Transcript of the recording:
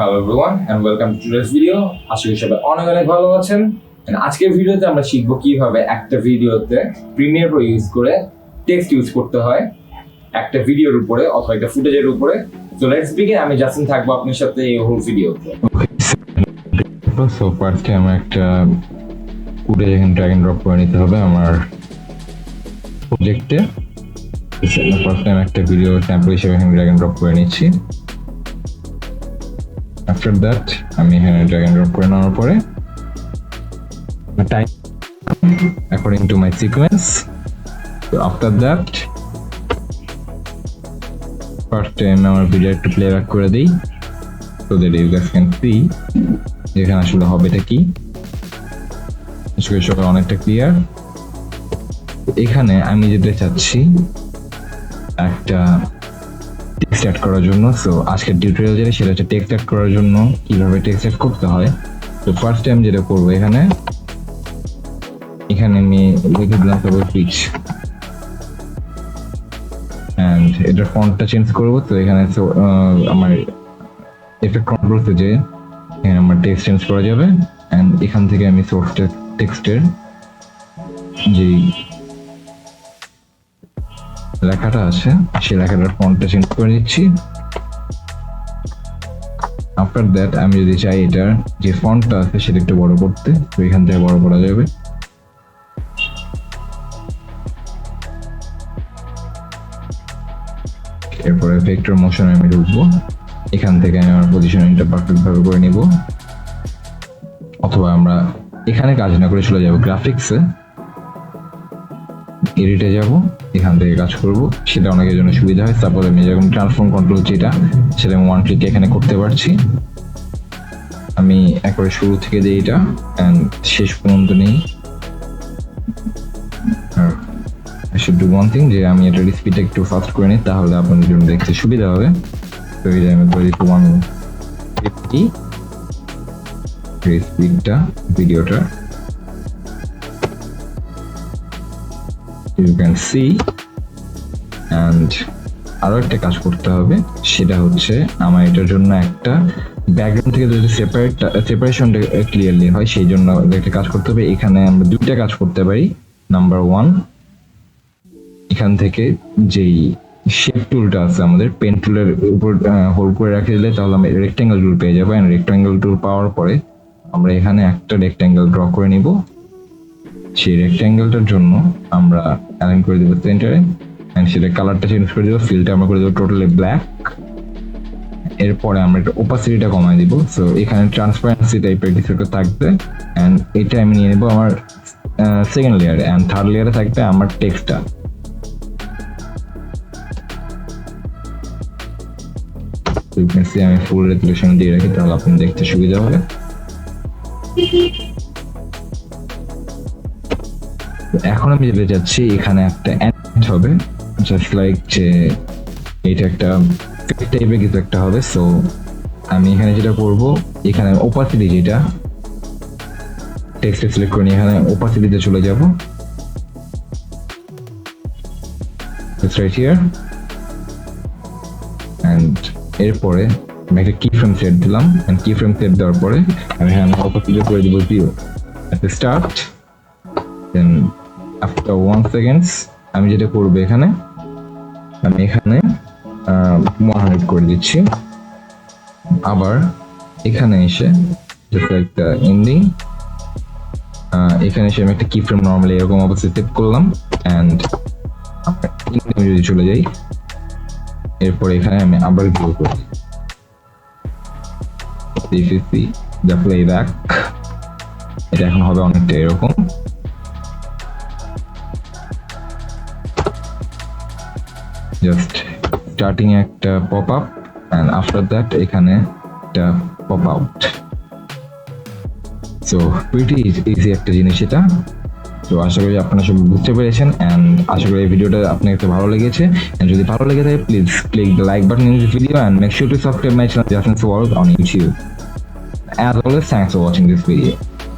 Hello everyone and welcome to today's video. আশা করি সবাই অনেক ভালো আছেন। আজকের ভিডিওতে আমরা শিখব কিভাবে একটা ভিডিওতে প্রিমিয়ার প্রো ইউজ করে টেক্সট ইউজ করতে হয় একটা ভিডিওর উপরে অথবা একটা ফুটেজের উপরে। So let's begin. আমি জাসিন থাকবো আপনার সাথে এই হোল ভিডিওতে। সো ফার্স্টে আমার একটা ফুটেজ এখানে ড্র্যাগ এন্ড ড্রপ করে নিতে হবে আমার প্রজেক্টে। ফার্স্ট টাইম একটা ভিডিও স্যাম্পল হিসেবে এখানে ড্র্যাগ এন্ড ড্রপ করে নিচ্ছি। আফটার দ্যাট আমি এখানে ড্র্যাগ এন্ড ড্রপ করে নেওয়ার পরে time according to my sequence. তো আফটার দ্যাট ফার্স্ট টাইম আমার ভিডিও একটু প্লে ব্যাক করে দিই so that you guys can see যেখানে আসলে হবেটা কি। সবাই অনেকটা ক্লিয়ার। এখানে আমি যেটা চাচ্ছি একটা টেক্সট অ্যাড করার জন্য। সো আজকের টিউটোরিয়াল যেটা সেটা হচ্ছে টেক্সট অ্যাড করার জন্য কিভাবে টেক্সট অ্যাড করতে হয়। তো ফার্স্ট টাইম যেটা করবো এখানে আমি লিখে দিলাম তারপর পিচ অ্যান্ড এটার ফন্টটা চেঞ্জ করবো। তো এখানে আমার এফেক্ট কন্ট্রোলসে যে এখানে আমার টেক্সট চেঞ্জ করা যাবে অ্যান্ড এখান থেকে আমি সোর্স টেক্সটের যে লেখাটা আছে সেই লেখাটার ফন্টটা চেঞ্জ করে দিচ্ছি। আফটার দ্যাট আমি যদি চাই এটার যে ফন্টটা আছে সেটা একটু বড় করতে, তো এখান থেকে বড় করা যাবে। এরপরে ভেক্টর মোশনে আমি ঢুকবো। এখান থেকে আমি আমার পজিশনিংটা পারফেক্ট ভাবে করে নিব, অথবা আমরা এখানে কাজ না করে চলে যাব গ্রাফিক্সে, এডিটে যাব, এখান থেকে কাজ করব। সেটা অনেকের জন্য সুবিধা হয়। সাপোজ আমি যেরকম ট্রান্সফর্ম কন্ট্রোল যেটা সেটা আমি ওয়ান ক্লিকে এখানে করতে পারছি। আমি একবারে শুরু থেকে দিই এটা অ্যান্ড শেষ পর্যন্ত নেই। I should do one thing, যে আমি এটার স্পিডটা একটু ফাস্ট করে নিই, তাহলে আপনাদের জন্য দেখতে সুবিধা হবে। তো এই যে আমি করে দিচ্ছি 150 স্পিডটা ভিডিওটা, you can see। and আরো একটা কাজ করতে হবে, সেটা হচ্ছে আমার এটার জন্য একটা ব্যাকগ্রাউন্ড থেকে যদি সেপারেশনটা ক্লিয়ারলি হয় সেই জন্য একটা কাজ করতে হবে। এখানে আমরা দুইটা কাজ করতে পারি। নাম্বার ওয়ান, এখান থেকে যেই শেপ টুলটা আছে আমাদের পেন টুলের উপর হোল্ড করে রেখে দিলে তাহলে আমরা রেক্ট্যাঙ্গেল টুল পেয়ে যাবো। এন্ড রেক্ট্যাঙ্গেল টুল পাওয়ার পরে আমরা এখানে একটা রেক্ট্যাঙ্গেল ড্র করে নিব। সেই রেক্ট্যাঙ্গেলটার জন্য আমরা অ্যালাইন করে দেবো সেন্টারে এন্ড সেটা কালারটা চেঞ্জ করে দেবো, ফিলটা আমরা করে দেবো টোটালি ব্ল্যাক। এরপরে আমরা একটা ওপাসিটিটা কমাই দিব। সো এখানে ট্রান্সপারেন্সি টাইপের কিছু একটা থাকবে এন্ড এটা আমি নিয়ে নেবো আমার সেকেন্ড লেয়ারে এন্ড থার্ড লেয়ারে থাকবে আমার টেক্সটটা। আমি ফুল রেজুলেশন দিয়ে রাখি তাহলে আপনি দেখতে সুবিধা হবে। এখন আমি যেতে চাচ্ছি এখানে একটা অ্যাড হবে, জাস্ট লাইক যে এটা একটা টাইপের কিছু একটা হবে। সো আমি এখানে যেটা করব, এখানে ওপাসিটি যেটা টেক্সট সিলেক্ট করে নিয়ে এখানে ওপাসিটিতে চলে যাব। It's right here and এরপরে আমি একটা কি ফ্রেম সেট দিলাম এন্ড কি ফ্রেম সেট দেওয়ার পরে আমি এখানে ওপাসিটি করে দিব 0 at the start, then after 1 seconds আমি যেটা করব এখানে আমি এখানে 100 করে দিচ্ছি। আবার এখানে এসে just like the ending এখানে এসে আমি একটা কি ফ্রেম নরমালি এরকম অবস্থায় সেট করলাম এন্ড আমরা যদি চলে যাই এরপরে এখানে আমি আবার ভিউ করি the playback, এটা এখন হবে অনেকটা এরকম। জাস্ট স্টার্টিং একটা pop up and after that এখানে একটা pop out. So pretty easy একটা জিনিস এটা। তো আশা করি আপনারা সব বুঝতে পেরেছেন এন্ড আশা করি এই ভিডিওটা আপনার কাছে ভালো লেগেছে। এন্ড যদি ভালো লেগে থাকে please click the like button in this video and make sure to subscribe my channel Jasin's World on YouTube. As always, thanks for watching this video.